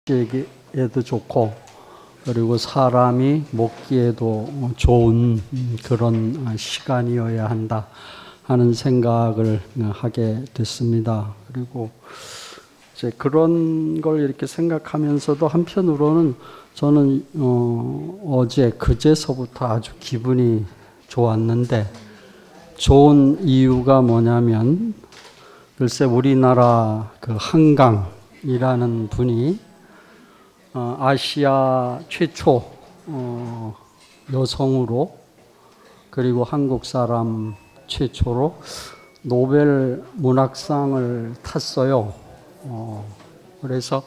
먹기에도 좋고 그리고 사람이 먹기에도 좋은 그런 시간이어야 한다 하는 생각을 하게 됐습니다. 그리고 이제 그런 걸 이렇게 생각하면서도 한편으로는 저는 그제서부터 아주 기분이 좋았는데, 좋은 이유가 뭐냐면 글쎄 우리나라 그 한강이라는 분이 아시아 최초 여성으로, 그리고 한국 사람 최초로 노벨 문학상을 탔어요. 그래서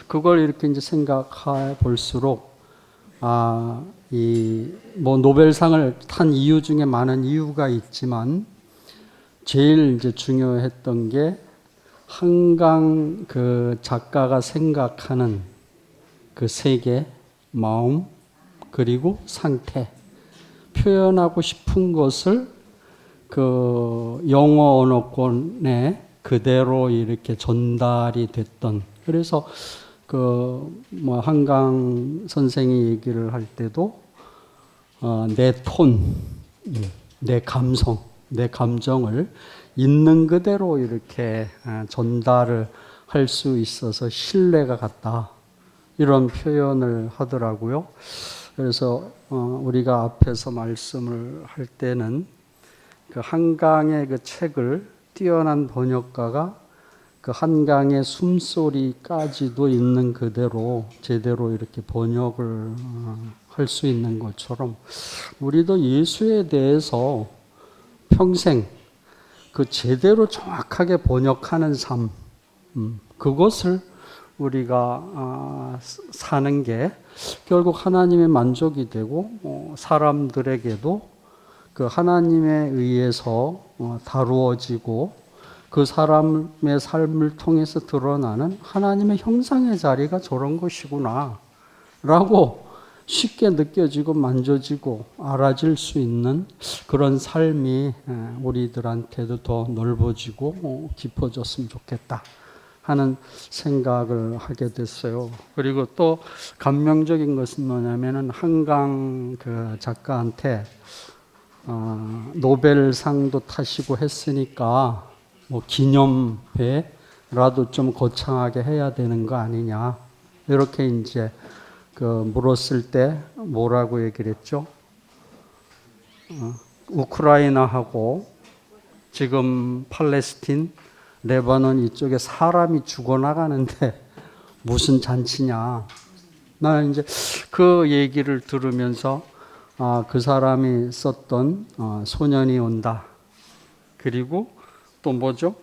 그걸 이렇게 이제 생각해 볼수록 노벨상을 탄 이유 중에 많은 이유가 있지만 제일 이제 중요했던 게 한강 그 작가가 생각하는 그 세계, 마음, 그리고 상태, 표현하고 싶은 것을 그 영어 언어권에 그대로 이렇게 전달이 됐던. 그래서 한강 선생이 얘기를 할 때도 내 톤, 내 감성, 내 감정을 있는 그대로 이렇게 전달을 할 수 있어서 신뢰가 갔다, 이런 표현을 하더라고요. 그래서 우리가 앞에서 말씀을 할 때는 그 한강의 그 책을 뛰어난 번역가가 그 한강의 숨소리까지도 있는 그대로 제대로 이렇게 번역을 할 수 있는 것처럼, 우리도 예수에 대해서 평생 그 제대로 정확하게 번역하는 삶, 그것을 우리가 사는 게 결국 하나님의 만족이 되고 사람들에게도 그 하나님에 의해서 다루어지고 그 사람의 삶을 통해서 드러나는 하나님의 형상의 자리가 저런 것이구나 라고 쉽게 느껴지고 만져지고 알아질 수 있는 그런 삶이 우리들한테도 더 넓어지고 깊어졌으면 좋겠다 하는 생각을 하게 됐어요. 그리고 또 감명적인 것은 뭐냐면은 한강 그 작가한테 노벨상도 타시고 했으니까 뭐 기념회라도 좀 거창하게 해야 되는 거 아니냐, 이렇게 이제 물었을 때 뭐라고 얘기를 했죠? 우크라이나하고 지금 팔레스틴, 레바논 이쪽에 사람이 죽어나가는데 무슨 잔치냐. 나는 이제 그 얘기를 들으면서 그 사람이 썼던 소년이 온다. 그리고 또 뭐죠?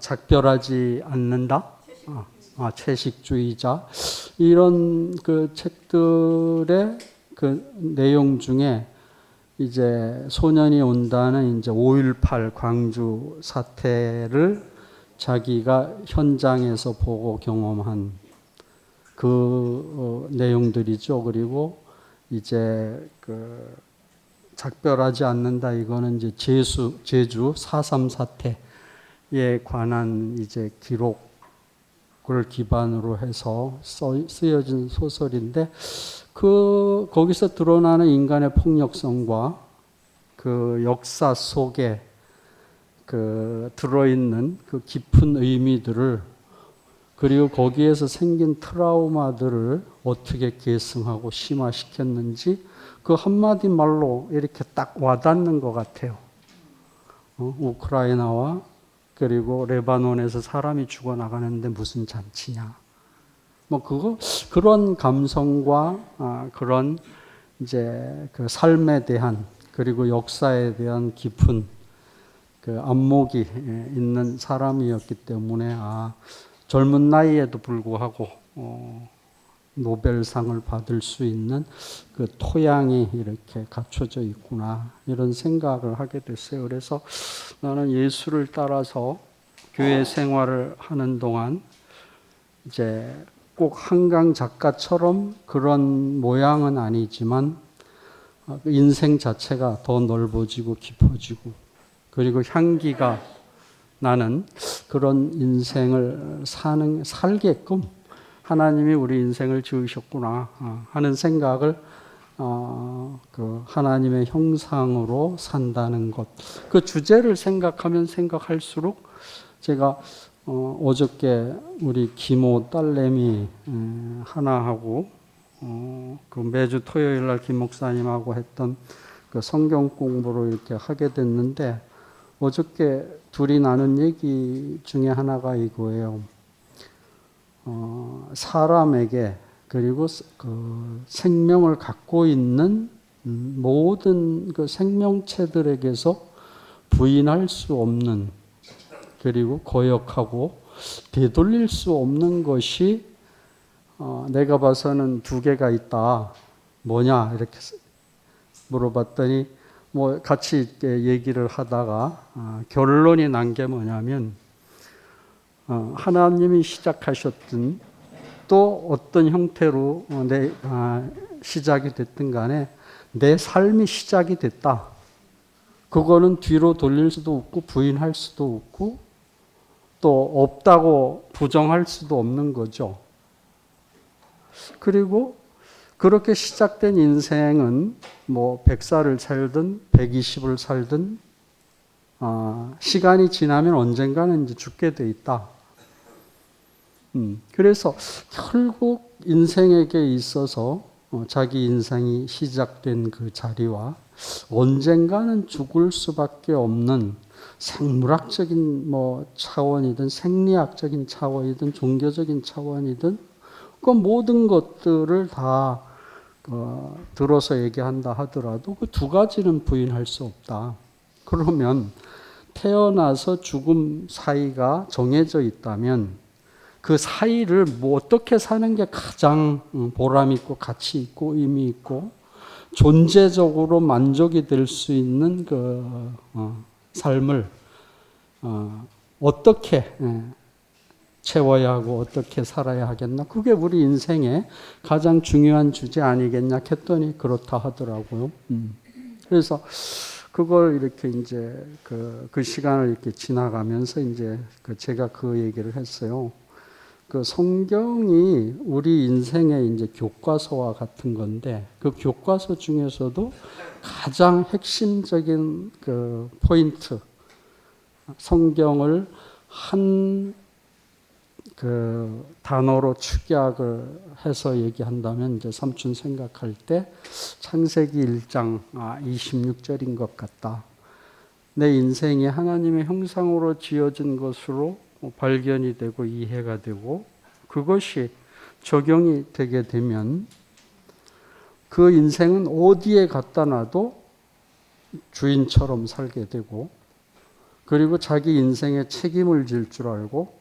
작별하지 않는다. 채식주의자. 이런 그 책들의 그 내용 중에 이제 소년이 온다는 이제 5.18 광주 사태를 자기가 현장에서 보고 경험한 그 내용들이죠. 그리고 이제 그 작별하지 않는다, 이거는 이제 제주 4.3 사태에 관한 이제 기록을 기반으로 해서 쓰여진 소설인데, 거기서 드러나는 인간의 폭력성과 그 역사 속에 들어있는 그 깊은 의미들을, 그리고 거기에서 생긴 트라우마들을 어떻게 계승하고 심화시켰는지 그 한마디 말로 이렇게 딱 와닿는 것 같아요. 우크라이나와 그리고 레바논에서 사람이 죽어나가는데 무슨 잔치냐. 그런 감성과 그런 이제 그 삶에 대한, 그리고 역사에 대한 깊은 그 안목이 있는 사람이었기 때문에 젊은 나이에도 불구하고 노벨상을 받을 수 있는 그 토양이 이렇게 갖춰져 있구나, 이런 생각을 하게 됐어요. 그래서 나는 예수를 따라서 교회 생활을 하는 동안 이제 꼭 한강 작가처럼 그런 모양은 아니지만 인생 자체가 더 넓어지고 깊어지고, 그리고 향기가 나는 그런 인생을 살게끔 하나님이 우리 인생을 지으셨구나 하는 생각을 그 하나님의 형상으로 산다는 것, 그 주제를 생각하면 생각할수록 제가 어저께 우리 김호 딸내미 하나하고 그 매주 토요일 날 김 목사님하고 했던 그 성경 공부를 이렇게 하게 됐는데 어저께 둘이 나눈 얘기 중에 하나가 이거예요. 사람에게 그리고 그 생명을 갖고 있는 모든 그 생명체들에게서 부인할 수 없는 그리고 거역하고 되돌릴 수 없는 것이 내가 봐서는 두 개가 있다. 뭐냐 이렇게 물어봤더니 뭐 같이 이렇게 얘기를 하다가 결론이 난 게 뭐냐면 하나님이 시작하셨든 또 어떤 형태로 시작이 됐든 간에 내 삶이 시작이 됐다. 그거는 뒤로 돌릴 수도 없고 부인할 수도 없고 또 없다고 부정할 수도 없는 거죠. 그리고 그렇게 시작된 인생은 뭐 100살을 살든 120을 살든 시간이 지나면 언젠가는 이제 죽게 돼 있다. 그래서 결국 인생에게 있어서 자기 인생이 시작된 그 자리와 언젠가는 죽을 수밖에 없는 생물학적인 뭐 차원이든 생리학적인 차원이든 종교적인 차원이든 그 모든 것들을 다 들어서 얘기한다 하더라도 그 두 가지는 부인할 수 없다. 그러면 태어나서 죽음 사이가 정해져 있다면 그 사이를 뭐 어떻게 사는 게 가장 보람 있고 가치 있고 의미 있고 존재적으로 만족이 될 수 있는 그 삶을 어떻게 채워야 하고 어떻게 살아야 하겠나? 그게 우리 인생의 가장 중요한 주제 아니겠냐 했더니 그렇다 하더라고요. 그래서 그걸 이렇게 이제 그 시간을 이렇게 지나가면서 이제 제가 그 얘기를 했어요. 그 성경이 우리 인생의 이제 교과서와 같은 건데 그 교과서 중에서도 가장 핵심적인 그 포인트, 성경을 한 그 단어로 축약을 해서 얘기한다면 이제 삼촌 생각할 때 창세기 1장 26절인 것 같다. 내 인생이 하나님의 형상으로 지어진 것으로 발견이 되고 이해가 되고 그것이 적용이 되게 되면 그 인생은 어디에 갖다 놔도 주인처럼 살게 되고 그리고 자기 인생에 책임을 질 줄 알고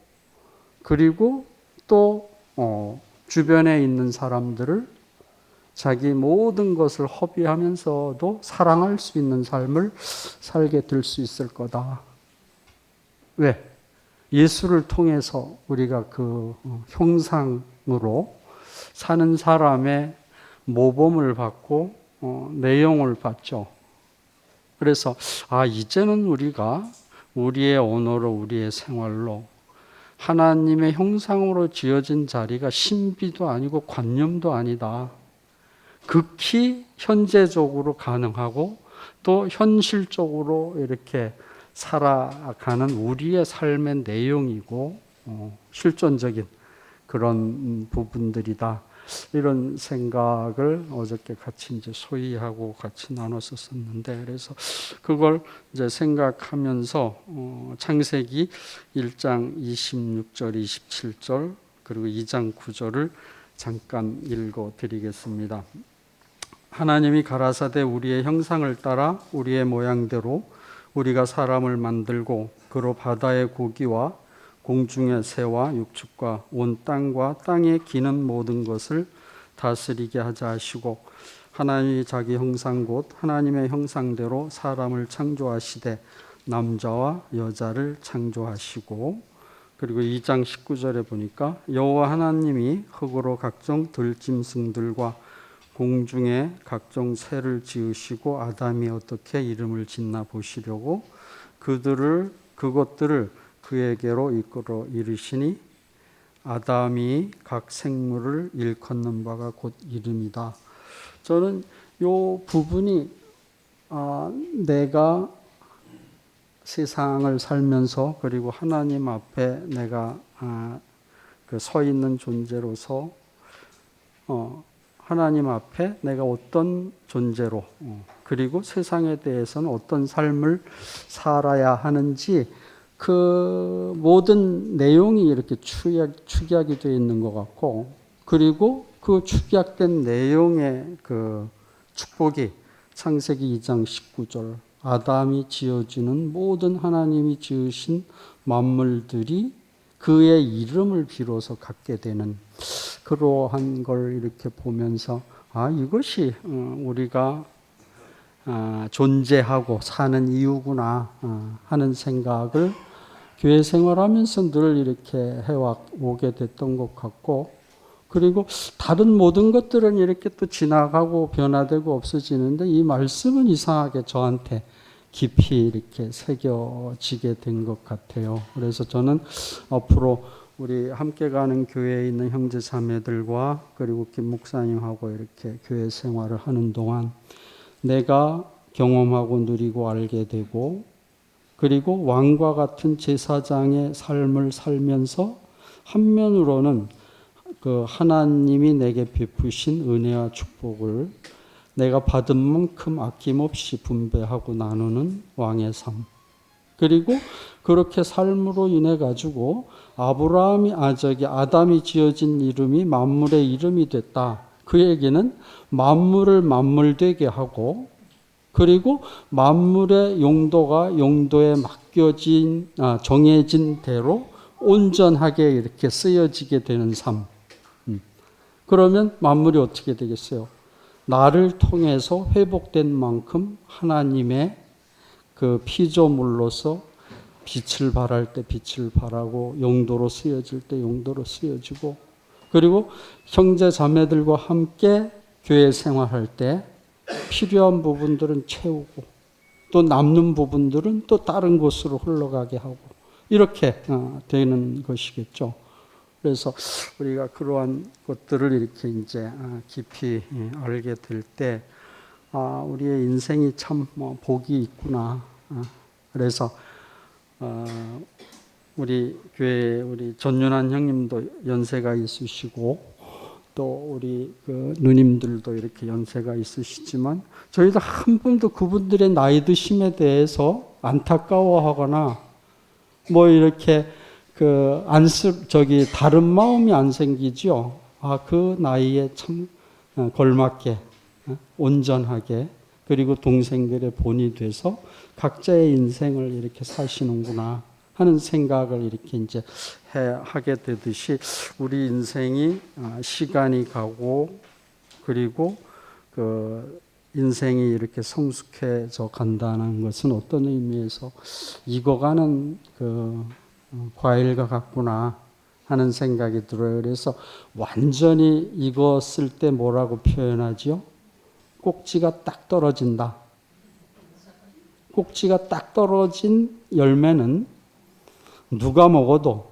그리고 또 주변에 있는 사람들을 자기 모든 것을 허비하면서도 사랑할 수 있는 삶을 살게 될 수 있을 거다. 왜? 예수를 통해서 우리가 그 형상으로 사는 사람의 모범을 받고 내용을 받죠. 그래서 이제는 우리가 우리의 언어로 우리의 생활로 하나님의 형상으로 지어진 자리가 신비도 아니고 관념도 아니다. 극히 현재적으로 가능하고 또 현실적으로 이렇게 살아가는 우리의 삶의 내용이고 실존적인 그런 부분들이다. 이런 생각을 어저께 같이 이제 소희하고 같이 나눴었는데 그래서 그걸 이제 생각하면서 창세기 1장 26절, 27절 그리고 2장 9절을 잠깐 읽어 드리겠습니다. 하나님이 가라사대 우리의 형상을 따라 우리의 모양대로 우리가 사람을 만들고 그로 바다의 고기와 공중의 새와 육축과 온 땅과 땅에 기는 모든 것을 다스리게 하자 하시고 하나님이 자기 형상 곧 하나님의 형상대로 사람을 창조하시되 남자와 여자를 창조하시고 그리고 2장 19절에 보니까 여호와 하나님이 흙으로 각종 들짐승들과 공중에 각종 새를 지으시고 아담이 어떻게 이름을 짓나 보시려고 그것들을 그에게로 이끌어 이르시니 아담이 각 생물을 일컫는 바가 곧 이름이다. 저는 요 부분이 내가 세상을 살면서 그리고 하나님 앞에 내가 서 있는 존재로서 하나님 앞에 내가 어떤 존재로 그리고 세상에 대해서는 어떤 삶을 살아야 하는지 그 모든 내용이 이렇게 축약이 되어 있는 것 같고, 그리고 그 축약된 내용의 그 축복이 창세기 2장 19절 아담이 지어주는 모든 하나님이 지으신 만물들이 그의 이름을 비로소 갖게 되는 그러한 걸 이렇게 보면서 이것이 우리가 존재하고 사는 이유구나 하는 생각을 교회 생활하면서 늘 이렇게 해오게 됐던 것 같고, 그리고 다른 모든 것들은 이렇게 또 지나가고 변화되고 없어지는데 이 말씀은 이상하게 저한테 깊이 이렇게 새겨지게 된 것 같아요. 그래서 저는 앞으로 우리 함께 가는 교회에 있는 형제 자매들과 그리고 김 목사님하고 이렇게 교회 생활을 하는 동안 내가 경험하고 누리고 알게 되고, 그리고 왕과 같은 제사장의 삶을 살면서 한면으로는 그 하나님이 내게 베푸신 은혜와 축복을 내가 받은 만큼 아낌없이 분배하고 나누는 왕의 삶, 그리고 그렇게 삶으로 인해 가지고 아담이 지어진 이름이 만물의 이름이 됐다. 그 얘기는 만물을 만물되게 하고, 그리고 만물의 용도가 용도에 맡겨진 정해진 대로 온전하게 이렇게 쓰여지게 되는 삶. 그러면 만물이 어떻게 되겠어요? 나를 통해서 회복된 만큼 하나님의 그 피조물로서 빛을 발할 때 빛을 발하고 용도로 쓰여질 때 용도로 쓰여지고, 그리고 형제 자매들과 함께 교회 생활할 때 필요한 부분들은 채우고 또 남는 부분들은 또 다른 곳으로 흘러가게 하고 이렇게 되는 것이겠죠. 그래서 우리가 그러한 것들을 이렇게 이제 깊이 알게 될 때 우리의 인생이 참 복이 있구나. 그래서 우리 교회 우리 전윤환 형님도 연세가 있으시고 또 우리 그 누님들도 이렇게 연세가 있으시지만 저희도 한 번도 그분들의 나이 드심에 대해서 안타까워하거나 뭐 이렇게 다른 마음이 안 생기죠. 그 나이에 참 걸맞게 온전하게 그리고 동생들의 본이 돼서 각자의 인생을 이렇게 사시는구나 하는 생각을 이렇게 이제 하게 되듯이 우리 인생이 시간이 가고 그리고 그 인생이 이렇게 성숙해져 간다는 것은 어떤 의미에서 익어가는 그 과일과 같구나 하는 생각이 들어요. 그래서 완전히 익었을 때 뭐라고 표현하지요? 꼭지가 딱 떨어진다. 꼭지가 딱 떨어진 열매는 누가 먹어도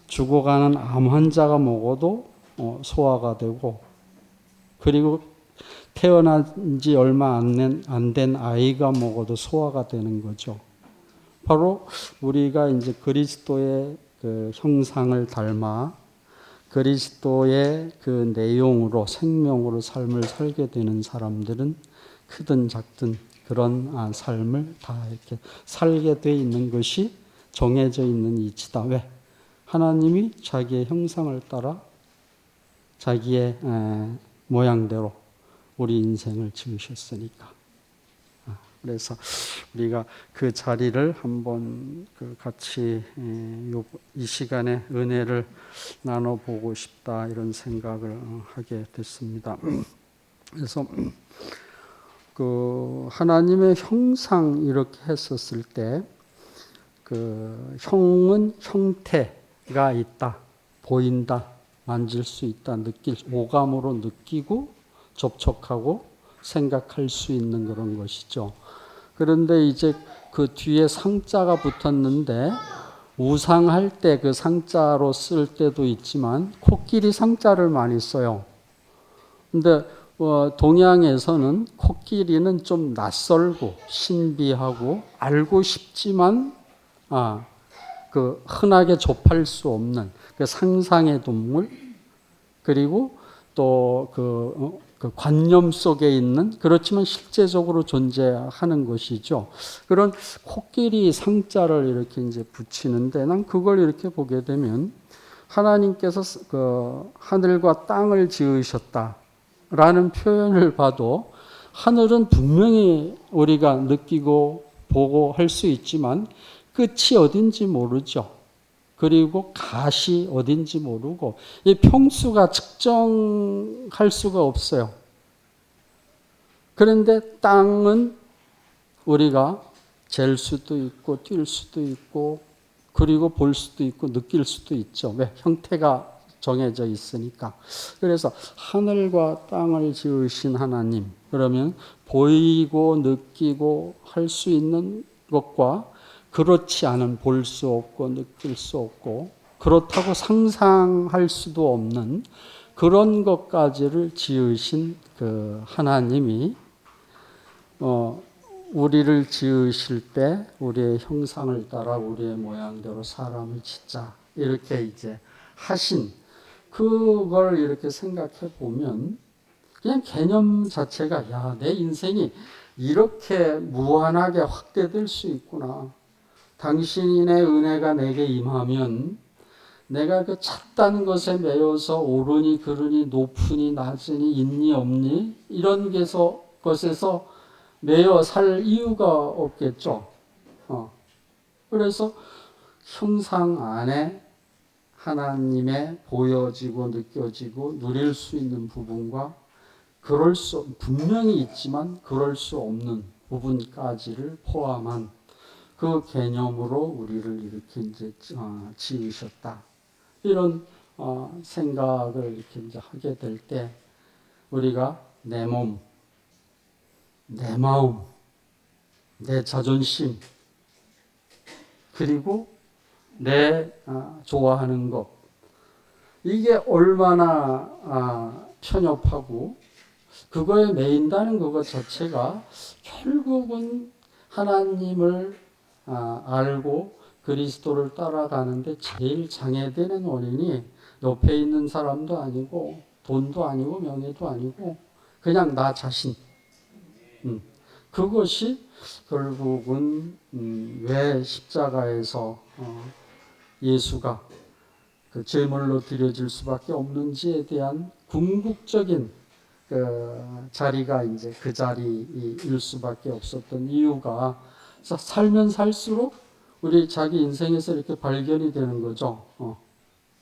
죽어가는 암 환자가 먹어도 소화가 되고, 그리고 태어난 지 얼마 안 된 아이가 먹어도 소화가 되는 거죠. 바로 우리가 이제 그리스도의 그 형상을 닮아 그리스도의 그 내용으로 생명으로 삶을 살게 되는 사람들은 크든 작든 그런 삶을 다 이렇게 살게 돼 있는 것이 정해져 있는 이치다. 왜? 하나님이 자기의 형상을 따라 자기의 모양대로 우리 인생을 지으셨으니까. 그래서 우리가 그 자리를 한번 같이 이 시간에 은혜를 나눠보고 싶다 이런 생각을 하게 됐습니다. 그래서 그 하나님의 형상 이렇게 했었을 때 그 형은 형태가 있다, 보인다, 만질 수 있다, 오감으로 느끼고 접촉하고 생각할 수 있는 그런 것이죠. 그런데 이제 그 뒤에 상자가 붙었는데 우상할 때 그 상자로 쓸 때도 있지만 코끼리 상자를 많이 써요. 근데 동양에서는 코끼리는 좀 낯설고 신비하고 알고 싶지만 그 흔하게 접할 수 없는 그 상상의 동물, 그리고 또 그 관념 속에 있는, 그렇지만 실제적으로 존재하는 것이죠. 그런 코끼리 상자를 이렇게 이제 붙이는데, 난 그걸 이렇게 보게 되면 하나님께서 그 하늘과 땅을 지으셨다라는 표현을 봐도, 하늘은 분명히 우리가 느끼고 보고 할 수 있지만 끝이 어딘지 모르죠. 그리고 갓이 어딘지 모르고, 이 평수가 측정할 수가 없어요. 그런데 땅은 우리가 잴 수도 있고 뛸 수도 있고 그리고 볼 수도 있고 느낄 수도 있죠. 왜? 형태가 정해져 있으니까. 그래서 하늘과 땅을 지으신 하나님, 그러면 보이고 느끼고 할 수 있는 것과 그렇지 않은, 볼 수 없고 느낄 수 없고 그렇다고 상상할 수도 없는 그런 것까지를 지으신 그 하나님이 우리를 지으실 때 우리의 형상을 따라 우리의 모양대로 사람을 짓자 이렇게 이제 하신, 그걸 이렇게 생각해 보면 그냥 개념 자체가, 야, 내 인생이 이렇게 무한하게 확대될 수 있구나. 당신의 은혜가 내게 임하면 내가 그 작다는 것에 매여서 오르니 그르니 높으니 낮으니 있니 없니 이런 것에서 매여 살 이유가 없겠죠. 그래서 형상 안에 하나님의 보여지고 느껴지고 누릴 수 있는 부분과 분명히 있지만 그럴 수 없는 부분까지를 포함한 그 개념으로 우리를 이렇게 이제 지으셨다. 이런 생각을 이렇게 이제 하게 될 때 우리가 내 몸, 내 마음, 내 자존심, 그리고 내 좋아하는 것, 이게 얼마나 편협하고 그거에 매인다는 그것 자체가 결국은 하나님을 알고 그리스도를 따라가는데 제일 장애되는 원인이 옆에 있는 사람도 아니고 돈도 아니고 명예도 아니고 그냥 나 자신. 그것이 결국은 왜 십자가에서 예수가 그 제물로 드려질 수밖에 없는지에 대한 궁극적인 그 자리가 이제 그 자리일 수밖에 없었던 이유가, 살면 살수록 우리 자기 인생에서 이렇게 발견이 되는 거죠.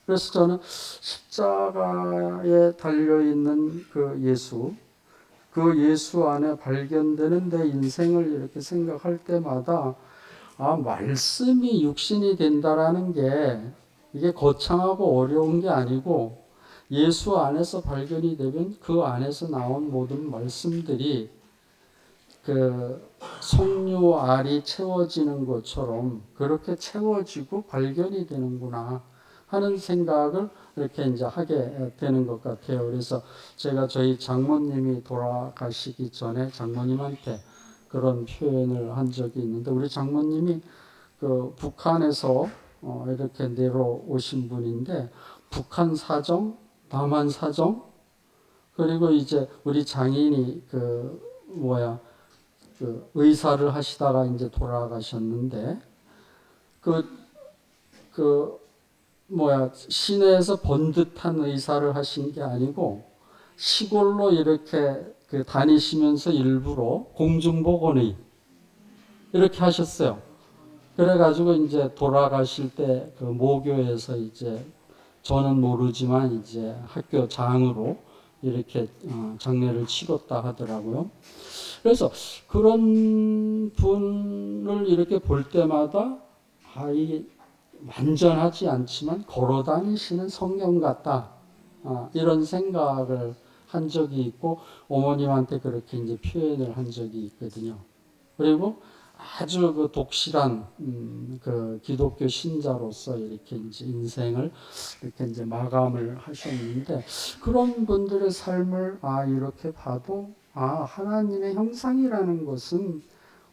그래서 저는 십자가에 달려있는 그 예수 안에 발견되는 내 인생을 이렇게 생각할 때마다 말씀이 육신이 된다라는 게 이게 거창하고 어려운 게 아니고, 예수 안에서 발견이 되면 그 안에서 나온 모든 말씀들이 그 석류 알이 채워지는 것처럼 그렇게 채워지고 발견이 되는구나 하는 생각을 이렇게 이제 하게 되는 것 같아요. 그래서 제가 저희 장모님이 돌아가시기 전에 장모님한테 그런 표현을 한 적이 있는데, 우리 장모님이 그 북한에서 이렇게 내려오신 분인데, 북한 사정, 남한 사정, 그리고 이제 우리 장인이 그 의사를 하시다가 이제 돌아가셨는데, 시내에서 번듯한 의사를 하신 게 아니고 시골로 이렇게 다니시면서 일부러 공중보건의 이렇게 하셨어요. 그래가지고 이제 돌아가실 때 그 모교에서 이제 저는 모르지만 이제 학교 장으로 이렇게 장례를 치렀다 하더라고요. 그래서 그런 분을 이렇게 볼 때마다 이게 완전하지 않지만 걸어 다니시는 성경 같다. 이런 생각을 한 적이 있고, 어머님한테 그렇게 이제 표현을 한 적이 있거든요. 그리고 아주 그 독실한 그 기독교 신자로서 이렇게 이제 인생을 이렇게 이제 마감을 하셨는데, 그런 분들의 삶을 이렇게 봐도 하나님의 형상이라는 것은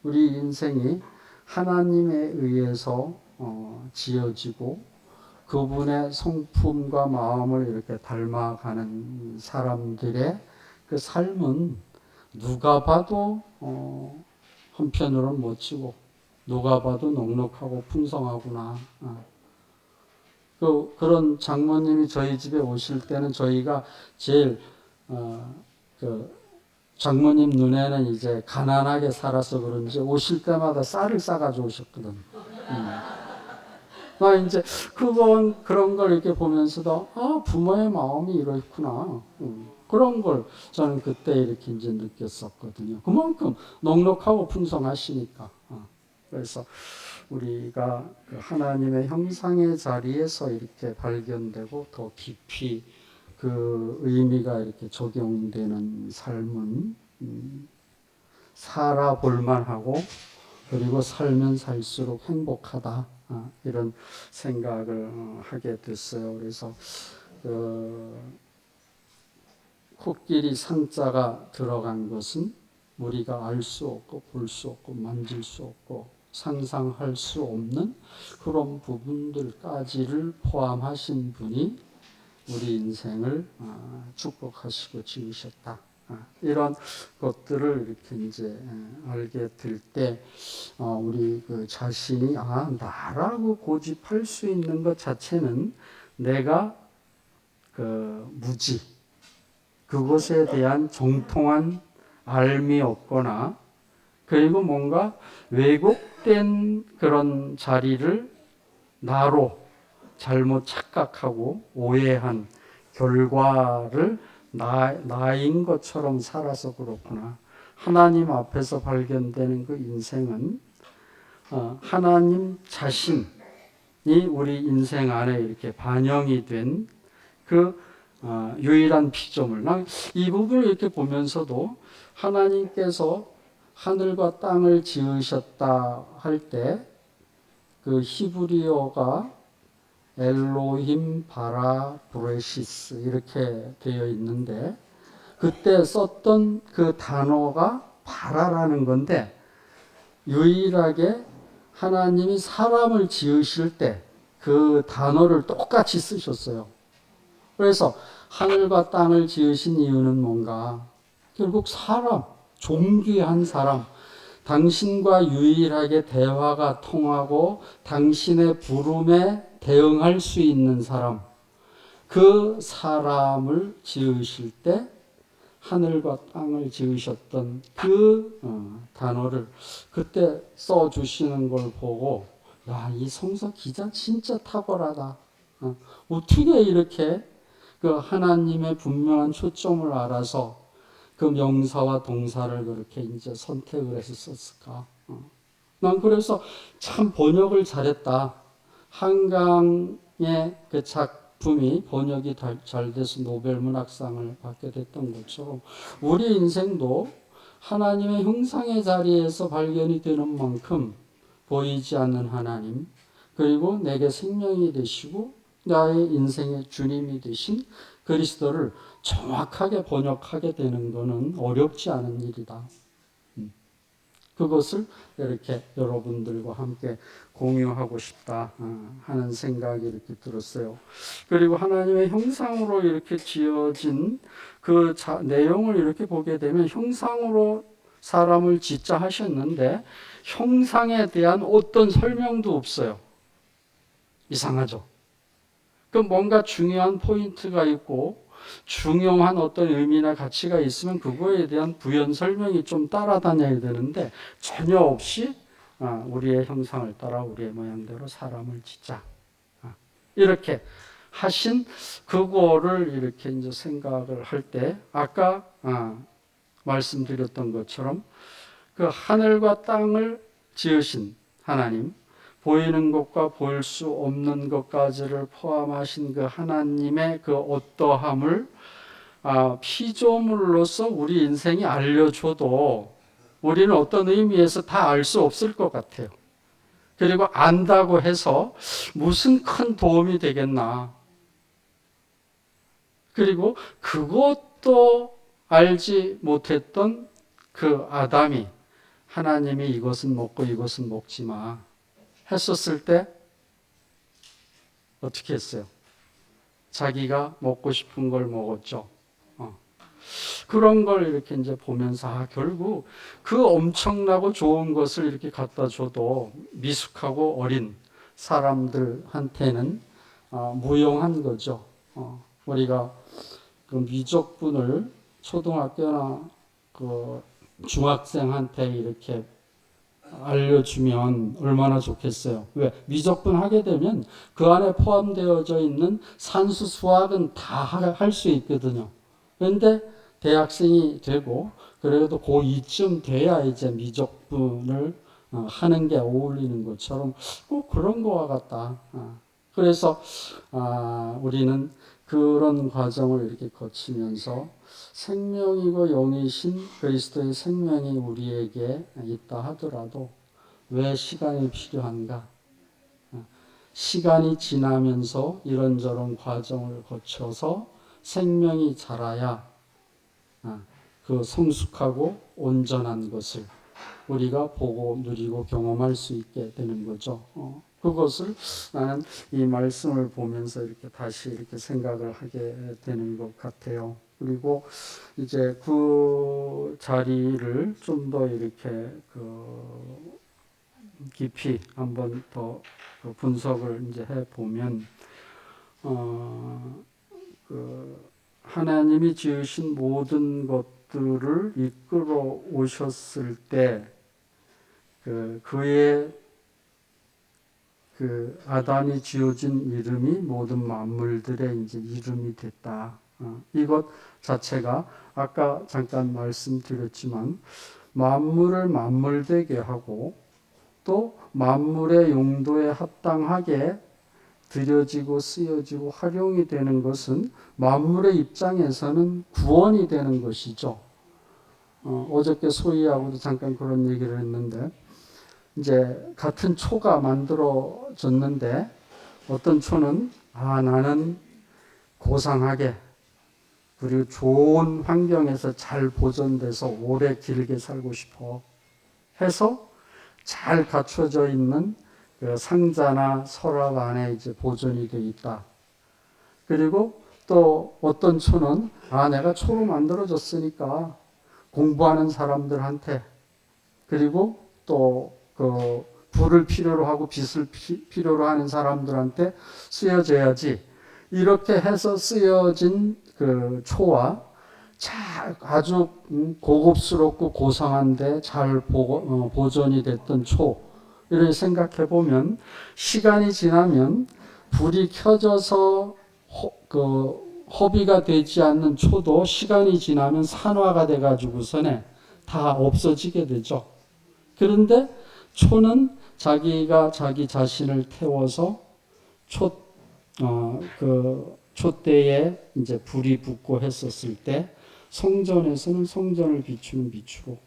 우리 인생이 하나님에 의해서 지어지고 그분의 성품과 마음을 이렇게 닮아가는 사람들의 그 삶은 누가 봐도 한편으로는 멋지고 누가 봐도 넉넉하고 풍성하구나. 그런 장모님이 저희 집에 오실 때는 저희가 제일 그 장모님 눈에는 이제 가난하게 살아서 그런지 오실 때마다 쌀을 싸가지고 오셨거든. 나 이제 그런 걸 이렇게 보면서도 부모의 마음이 이렇구나. 그런 걸 저는 그때 이렇게 이제 느꼈었거든요. 그만큼 넉넉하고 풍성하시니까. 그래서 우리가 그 하나님의 형상의 자리에서 이렇게 발견되고 더 깊이 그 의미가 이렇게 적용되는 삶은 살아볼 만하고 그리고 살면 살수록 행복하다. 이런 생각을 하게 됐어요. 그래서 코끼리 상자가 들어간 것은 우리가 알 수 없고 볼 수 없고 만질 수 없고 상상할 수 없는 그런 부분들까지를 포함하신 분이 우리 인생을 축복하시고 지으셨다. 이런 것들을 이렇게 이제 알게 될 때 우리 그 자신이 나라고 고집할 수 있는 것 자체는 내가 그 무지 그것에 대한 정통한 알미 없거나 그리고 뭔가 왜곡된 그런 자리를 나로 잘못 착각하고 오해한 결과를 나인 것처럼 살아서 그렇구나. 하나님 앞에서 발견되는 그 인생은 하나님 자신이 우리 인생 안에 이렇게 반영이 된 그 유일한 피조물. 이 부분을 이렇게 보면서도 하나님께서 하늘과 땅을 지으셨다 할 때 그 히브리어가 엘로힘 바라 브레시스 이렇게 되어 있는데 그때 썼던 그 단어가 바라라는 건데 유일하게 하나님이 사람을 지으실 때 그 단어를 똑같이 쓰셨어요. 그래서 하늘과 땅을 지으신 이유는 뭔가? 결국 사람, 존귀한 사람, 당신과 유일하게 대화가 통하고 당신의 부름에 대응할 수 있는 사람, 그 사람을 지으실 때 하늘과 땅을 지으셨던 그 단어를 그때 써주시는 걸 보고 이 성서 기자 진짜 탁월하다. 어떻게 이렇게 그 하나님의 분명한 초점을 알아서 그 명사와 동사를 그렇게 이제 선택을 해서 썼을까? 난 그래서 참 번역을 잘했다. 한강의 그 작품이 번역이 잘 돼서 노벨 문학상을 받게 됐던 것처럼 우리 인생도 하나님의 형상의 자리에서 발견이 되는 만큼 보이지 않는 하나님, 그리고 내게 생명이 되시고 나의 인생의 주님이 되신 그리스도를 정확하게 번역하게 되는 것은 어렵지 않은 일이다. 그것을 이렇게 여러분들과 함께 공유하고 싶다 하는 생각이 이렇게 들었어요. 그리고 하나님의 형상으로 이렇게 지어진 그 내용을 이렇게 보게 되면 형상으로 사람을 짓자 하셨는데 형상에 대한 어떤 설명도 없어요. 이상하죠? 그 뭔가 중요한 포인트가 있고 중요한 어떤 의미나 가치가 있으면 그거에 대한 부연 설명이 좀 따라다녀야 되는데 전혀 없이 우리의 형상을 따라 우리의 모양대로 사람을 짓자. 이렇게 하신 그거를 이렇게 이제 생각을 할 때 아까 말씀드렸던 것처럼 그 하늘과 땅을 지으신 하나님, 보이는 것과 보일 수 없는 것까지를 포함하신 그 하나님의 그 어떠함을 피조물로서 우리 인생이 알려줘도 우리는 어떤 의미에서 다 알 수 없을 것 같아요. 그리고 안다고 해서 무슨 큰 도움이 되겠나. 그리고 그것도 알지 못했던 그 아담이 하나님이 이것은 먹고 이것은 먹지 마 했었을 때 어떻게 했어요? 자기가 먹고 싶은 걸 먹었죠. 그런 걸 이렇게 이제 보면서 결국 그 엄청나고 좋은 것을 이렇게 갖다 줘도 미숙하고 어린 사람들한테는 무용한 거죠. 우리가 그 미적분을 초등학교나 그 중학생한테 이렇게 알려주면 얼마나 좋겠어요. 왜? 미적분 하게 되면 그 안에 포함되어져 있는 산수, 수학은 다 할 수 있거든요. 그런데 대학생이 되고 그래도 고2쯤 돼야 이제 미적분을 하는 게 어울리는 것처럼 꼭 그런 거와 같다. 그래서 우리는 그런 과정을 이렇게 거치면서 생명이고 영이신 그리스도의 생명이 우리에게 있다 하더라도 왜 시간이 필요한가? 시간이 지나면서 이런저런 과정을 거쳐서 생명이 자라야 그 성숙하고 온전한 것을 우리가 보고 누리고 경험할 수 있게 되는 거죠. 그것을 나는 이 말씀을 보면서 이렇게 다시 이렇게 생각을 하게 되는 것 같아요. 그리고 이제 그 자리를 좀 더 이렇게 깊이 한번 더 분석을 이제 해 보면, 하나님이 지으신 모든 것들을 이끌어 오셨을 때, 그의 아담이 지어진 이름이 모든 만물들의 이제 이름이 됐다. 이것 자체가 아까 잠깐 말씀드렸지만 만물을 만물되게 하고 또 만물의 용도에 합당하게 들여지고 쓰여지고 활용이 되는 것은 만물의 입장에서는 구원이 되는 것이죠. 어저께 소희하고도 잠깐 그런 얘기를 했는데 이제 같은 초가 만들어졌는데 어떤 초는 나는 고상하게 그리고 좋은 환경에서 잘 보존돼서 오래 길게 살고 싶어 해서 잘 갖춰져 있는 그 상자나 서랍 안에 이제 보존이 되어 있다. 그리고 또 어떤 초는 내가 초로 만들어졌으니까 공부하는 사람들한테 그리고 또 그 불을 필요로 하고 빛을 필요로 하는 사람들한테 쓰여져야지. 이렇게 해서 쓰여진 그 초와 아주 고급스럽고 고상한데 잘 보존이 됐던 초, 이렇게 생각해 보면 시간이 지나면 불이 켜져서 허비가 되지 않는 초도 시간이 지나면 산화가 돼가지고서는 다 없어지게 되죠. 그런데 초는 자기가 자기 자신을 태워서 촛대에 이제 불이 붙고 했었을 때 성전에서는 성전을 비추는 비추고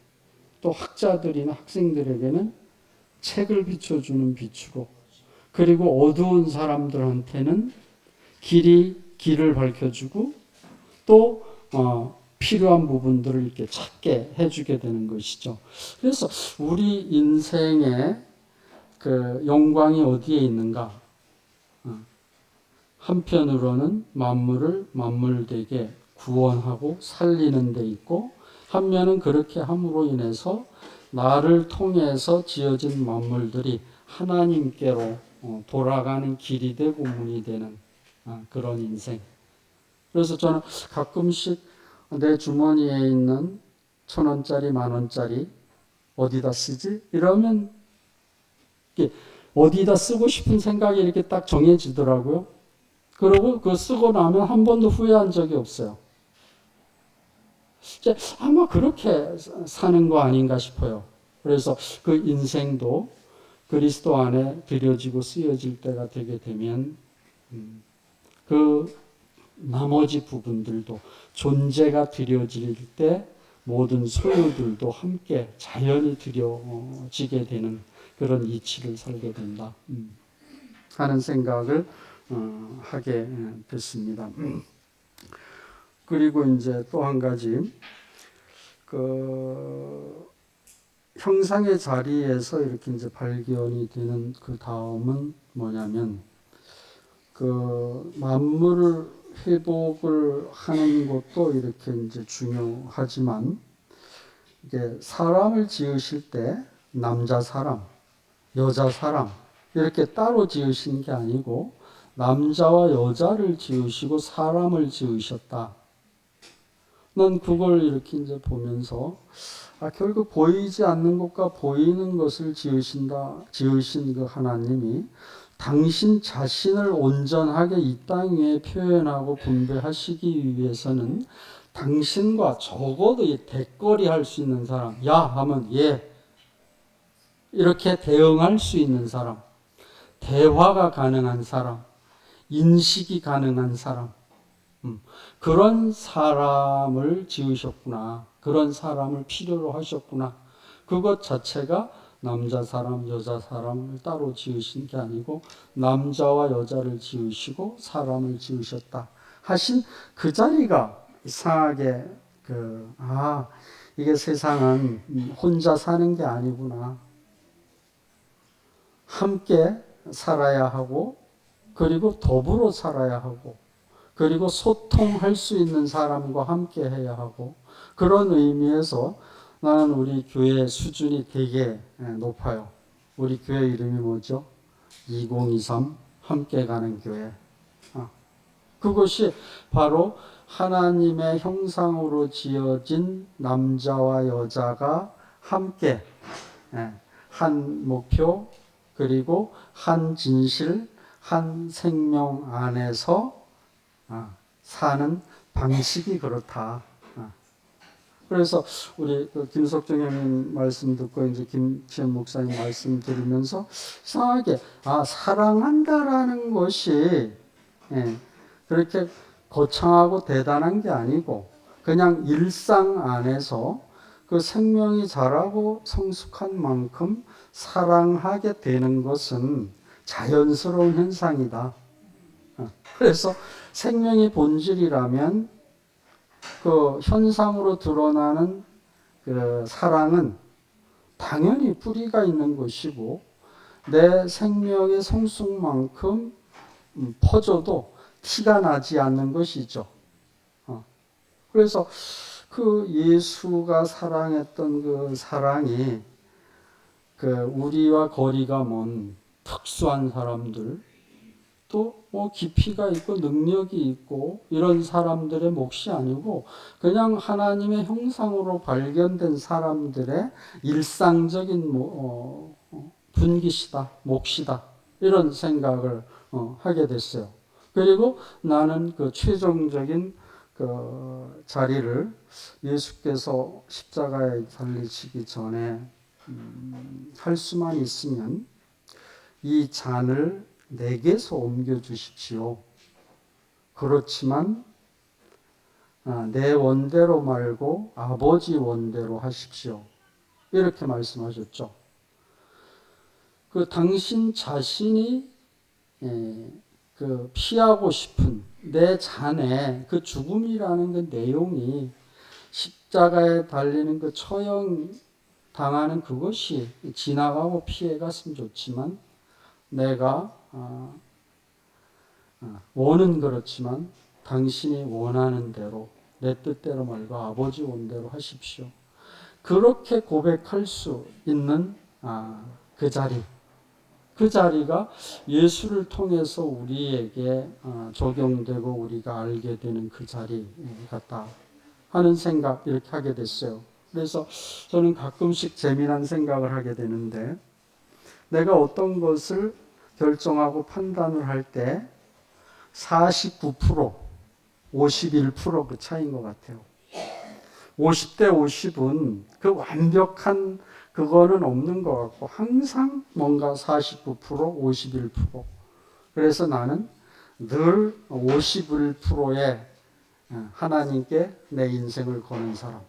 또 학자들이나 학생들에게는 책을 비춰주는 비추고 그리고 어두운 사람들한테는 길을 밝혀주고 또 필요한 부분들을 이렇게 찾게 해주게 되는 것이죠. 그래서 우리 인생의 그 영광이 어디에 있는가? 한편으로는 만물을 만물되게 구원하고 살리는 데 있고 한면은 그렇게 함으로 인해서 나를 통해서 지어진 만물들이 하나님께로 돌아가는 길이 되고 문이 되는 그런 인생. 그래서 저는 가끔씩 내 주머니에 있는 1,000원짜리, 10,000원짜리 어디다 쓰지? 이러면 어디다 쓰고 싶은 생각이 이렇게 딱 정해지더라고요. 그리고 그거 쓰고 나면 한 번도 후회한 적이 없어요. 아마 그렇게 사는 거 아닌가 싶어요. 그래서 그 인생도 그리스도 안에 들여지고 쓰여질 때가 되게 되면 그 나머지 부분들도 존재가 들여질 때 모든 소유들도 함께 자연히 드려지게 되는 그런 이치를 살게 된다 하는 생각을 하게 됐습니다. 그리고 이제 또 한 가지 그 형상의 자리에서 이렇게 이제 발견이 되는 그 다음은 뭐냐면 그 만물을 회복을 하는 것도 이렇게 이제 중요하지만 이게 사람을 지으실 때 남자 사람, 여자 사람 이렇게 따로 지으신 게 아니고 남자와 여자를 지으시고 사람을 지으셨다. 난 그걸 이렇게 이제 보면서 결국 보이지 않는 것과 보이는 것을 지으신 그 하나님이 당신 자신을 온전하게 이 땅 위에 표현하고 분배하시기 위해서는 당신과 적어도 대거리 할 수 있는 사람, 야 하면 예, 이렇게 대응할 수 있는 사람, 대화가 가능한 사람, 인식이 가능한 사람, 그런 사람을 지으셨구나. 그런 사람을 필요로 하셨구나. 그것 자체가 남자 사람, 여자 사람을 따로 지으신 게 아니고 남자와 여자를 지으시고 사람을 지으셨다 하신 그 자리가 이상하게 이게 세상은 혼자 사는 게 아니구나. 함께 살아야 하고 그리고 더불어 살아야 하고 그리고 소통할 수 있는 사람과 함께 해야 하고 그런 의미에서 나는 우리 교회 수준이 되게 높아요. 우리 교회 이름이 뭐죠? 2023 함께 가는 교회. 그것이 바로 하나님의 형상으로 지어진 남자와 여자가 함께 한 목표 그리고 한 진실 한 생명 안에서 사는 방식이 그렇다. 그래서 우리 김석정 형님 말씀 듣고 이제 김치현 목사님 말씀 들으면서 이상하게 사랑한다라는 것이 그렇게 거창하고 대단한 게 아니고 그냥 일상 안에서 그 생명이 자라고 성숙한 만큼 사랑하게 되는 것은 자연스러운 현상이다. 그래서 생명의 본질이라면 그 현상으로 드러나는 그 사랑은 당연히 뿌리가 있는 것이고 내 생명의 성숙만큼 퍼져도 티가 나지 않는 것이죠. 그래서 그 예수가 사랑했던 그 사랑이 그 우리와 거리가 먼 특수한 사람들 또 깊이가 있고 능력이 있고 이런 사람들의 몫이 아니고 그냥 하나님의 형상으로 발견된 사람들의 일상적인 분기시다, 몫이다 이런 생각을 하게 됐어요. 그리고 나는 그 최종적인 그 자리를 예수께서 십자가에 달리시기 전에 할 수만 있으면 이 잔을 내게서 옮겨 주십시오. 그렇지만 내 원대로 말고 아버지 원대로 하십시오. 이렇게 말씀하셨죠. 그 당신 자신이 그 피하고 싶은 내 잔의 그 죽음이라는 그 내용이 십자가에 달리는 그 처형 당하는 그것이 지나가고 피해갔으면 좋지만 내가 원은 그렇지만 당신이 원하는 대로 내 뜻대로 말고 아버지 원대로 하십시오. 그렇게 고백할 수 있는 그 자리, 그 자리가 예수를 통해서 우리에게 적용되고 우리가 알게 되는 그 자리 같다 하는 생각 이렇게 하게 됐어요. 그래서 저는 가끔씩 재미난 생각을 하게 되는데 내가 어떤 것을 결정하고 판단을 할 때 49%, 51%그 차이인 것 같아요. 50대 50은 그 완벽한 그거는 없는 것 같고 항상 뭔가 49%, 51%. 그래서 나는 늘 51%의 하나님께 내 인생을 거는 사람.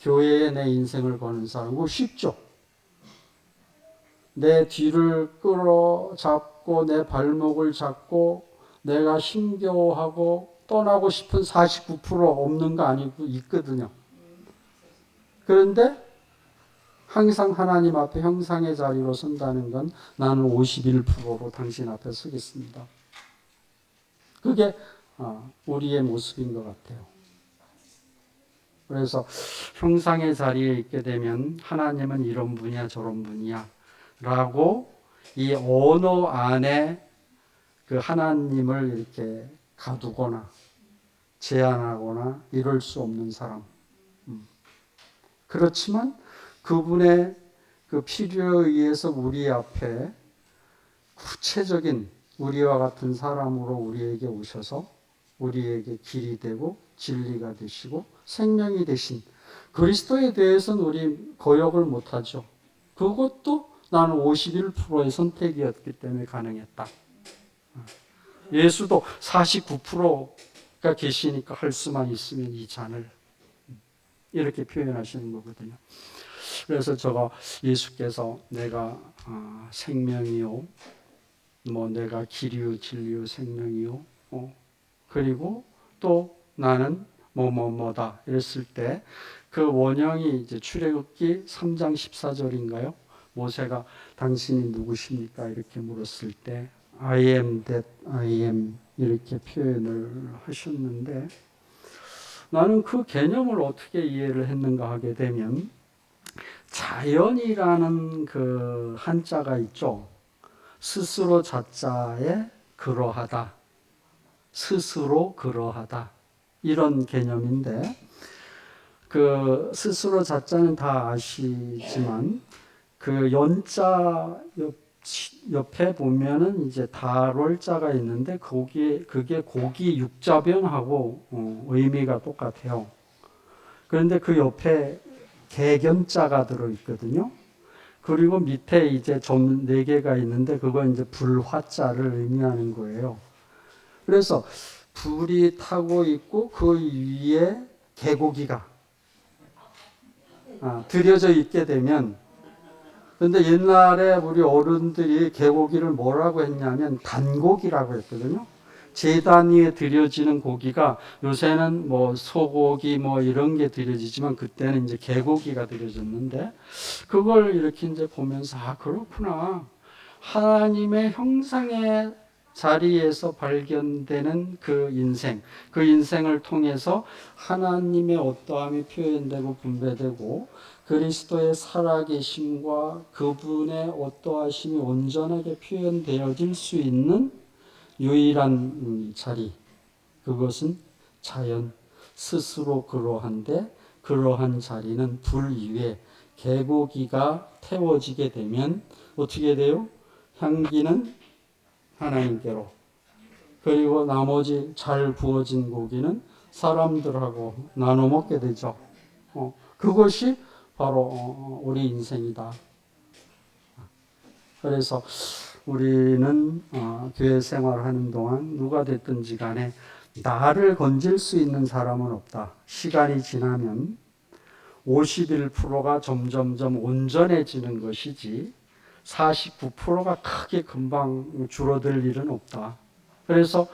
교회에 내 인생을 거는 사람, 그거 쉽죠. 내 뒤를 끌어잡고 내 발목을 잡고 내가 힘겨워하고 떠나고 싶은 49% 없는 거 아니고 있거든요. 그런데 항상 하나님 앞에 형상의 자리로 선다는 건 나는 51%로 당신 앞에 서겠습니다. 그게 우리의 모습인 것 같아요. 그래서 형상의 자리에 있게 되면 하나님은 이런 분이야 저런 분이야 라고 이 언어 안에 그 하나님을 이렇게 가두거나 제한하거나 이럴 수 없는 사람. 그렇지만 그분의 그 필요에 의해서 우리 앞에 구체적인 우리와 같은 사람으로 우리에게 오셔서 우리에게 길이 되고 진리가 되시고 생명이 되신 그리스도에 대해서는 우리 거역을 못하죠. 그것도 나는 51%의 선택이었기 때문에 가능했다. 예수도 49%가 계시니까 할 수만 있으면 이 잔을 이렇게 표현하시는 거거든요. 그래서 제가 예수께서 내가 생명이요, 뭐 내가 길이요, 진리요, 생명이요, 그리고 또 나는 뭐뭐뭐다 이랬을 때 그 원형이 이제 출애굽기 3장 14절인가요? 모세가 당신이 누구십니까? 이렇게 물었을 때 I am that I am 이렇게 표현을 하셨는데 나는 그 개념을 어떻게 이해를 했는가 하게 되면 자연이라는 그 한자가 있죠. 스스로 자자에 그러하다. 스스로 그러하다. 이런 개념인데 그 스스로 자자는 다 아시지만 그 연자 옆에 보면은 이제 다롤자가 있는데 그게 고기 육자변하고 의미가 똑같아요. 그런데 그 옆에 개견자가 들어 있거든요. 그리고 밑에 이제 점 4개가 있는데 그건 이제 불화자를 의미하는 거예요. 그래서 불이 타고 있고 그 위에 개고기가 들여져 있게 되면 근데 옛날에 우리 어른들이 개고기를 뭐라고 했냐면 단고기라고 했거든요. 제단 위에 들여지는 고기가 요새는 뭐 소고기 뭐 이런 게 들여지지만 그때는 이제 개고기가 들여졌는데 그걸 이렇게 이제 보면서 그렇구나. 하나님의 형상의 자리에서 발견되는 그 인생을 통해서 하나님의 어떠함이 표현되고 분배되고 그리스도의 살아계심과 그분의 어떠하심이 온전하게 표현되어질 수 있는 유일한 자리, 그것은 자연 스스로 그러한데 그러한 자리는 불 위에 개고기가 태워지게 되면 어떻게 돼요? 향기는 하나님께로 그리고 나머지 잘 구워진 고기는 사람들하고 나눠 먹게 되죠. 그것이 바로 우리 인생이다. 그래서 우리는 교회 생활하는 동안 누가 됐든지 간에 나를 건질 수 있는 사람은 없다. 시간이 지나면 51%가 점점점 온전해지는 것이지 49%가 크게 금방 줄어들 일은 없다. 그래서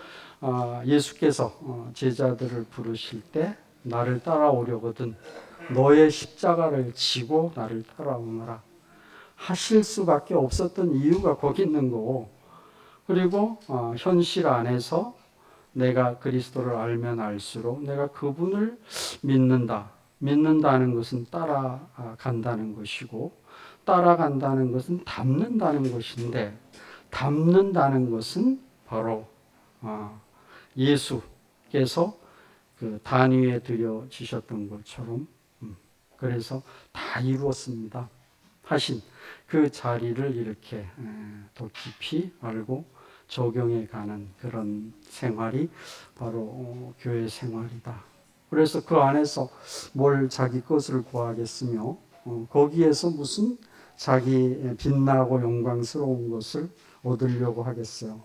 예수께서 제자들을 부르실 때 나를 따라오려거든 너의 십자가를 지고 나를 따라오너라 하실 수밖에 없었던 이유가 거기 있는 거고 그리고 현실 안에서 내가 그리스도를 알면 알수록 내가 그분을 믿는다는 것은 따라간다는 것이고 따라간다는 것은 닮는다는 것인데 닮는다는 것은 바로 예수께서 그 단위에 들여지셨던 것처럼 그래서 다 이루었습니다 하신 그 자리를 이렇게 더 깊이 알고 적용해 가는 그런 생활이 바로 교회 생활이다. 그래서 그 안에서 뭘 자기 것을 구하겠으며 거기에서 무슨 자기 빛나고 영광스러운 것을 얻으려고 하겠어요.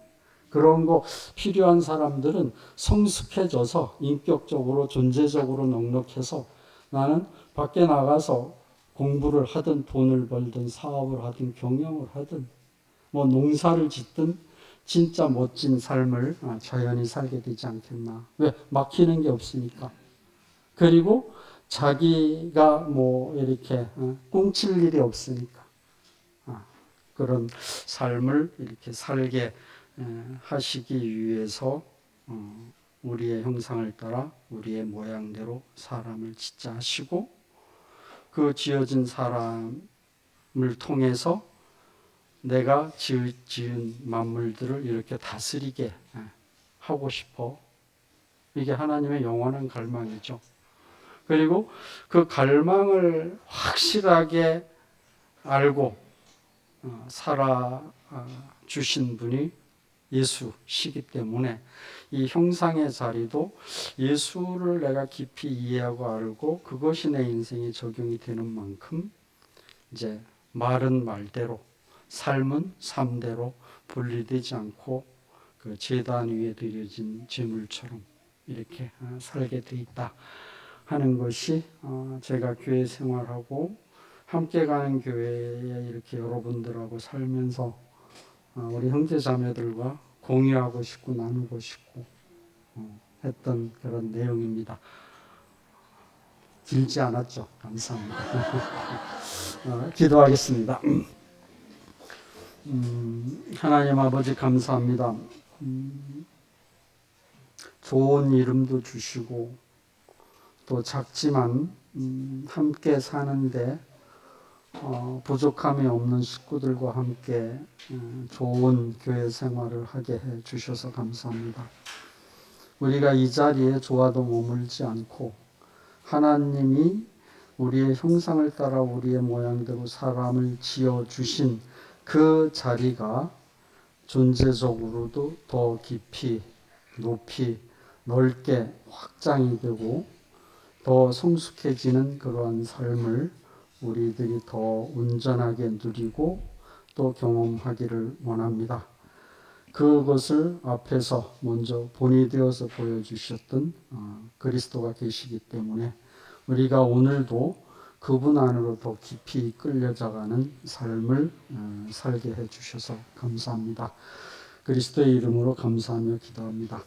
그런 거 필요한 사람들은 성숙해져서 인격적으로 존재적으로 넉넉해서 나는 밖에 나가서 공부를 하든 돈을 벌든 사업을 하든 경영을 하든 뭐 농사를 짓든 진짜 멋진 삶을 자연히 살게 되지 않겠나. 왜? 막히는 게 없으니까. 그리고 자기가 뭐 이렇게 꽁칠 일이 없으니까. 그런 삶을 이렇게 살게 하시기 위해서 우리의 형상을 따라 우리의 모양대로 사람을 짓자 하시고 그 지어진 사람을 통해서 내가 지은 만물들을 이렇게 다스리게 하고 싶어. 이게 하나님의 영원한 갈망이죠. 그리고 그 갈망을 확실하게 알고 살아 주신 분이 예수시기 때문에 이 형상의 자리도 예수를 내가 깊이 이해하고 알고 그것이 내 인생에 적용이 되는 만큼 이제 말은 말대로 삶은 삶대로 분리되지 않고 그 제단 위에 드려진 제물처럼 이렇게 살게 돼 있다 하는 것이 제가 교회 생활하고 함께 가는 교회에 이렇게 여러분들하고 살면서 우리 형제 자매들과 공유하고 싶고 나누고 싶고 했던 그런 내용입니다. 길지 않았죠? 감사합니다. 기도하겠습니다. 하나님 아버지 감사합니다. 좋은 이름도 주시고 또 작지만 함께 사는데 부족함이 없는 식구들과 함께 좋은 교회 생활을 하게 해 주셔서 감사합니다. 우리가 이 자리에 좋아도 머물지 않고 하나님이 우리의 형상을 따라 우리의 모양대로 사람을 지어 주신 그 자리가 존재적으로도 더 깊이 높이 넓게 확장이 되고 더 성숙해지는 그러한 삶을 우리들이 더 온전하게 누리고 또 경험하기를 원합니다. 그것을 앞에서 먼저 본이 되어서 보여주셨던 그리스도가 계시기 때문에 우리가 오늘도 그분 안으로 더 깊이 끌려져가는 삶을 살게 해주셔서 감사합니다. 그리스도의 이름으로 감사하며 기도합니다.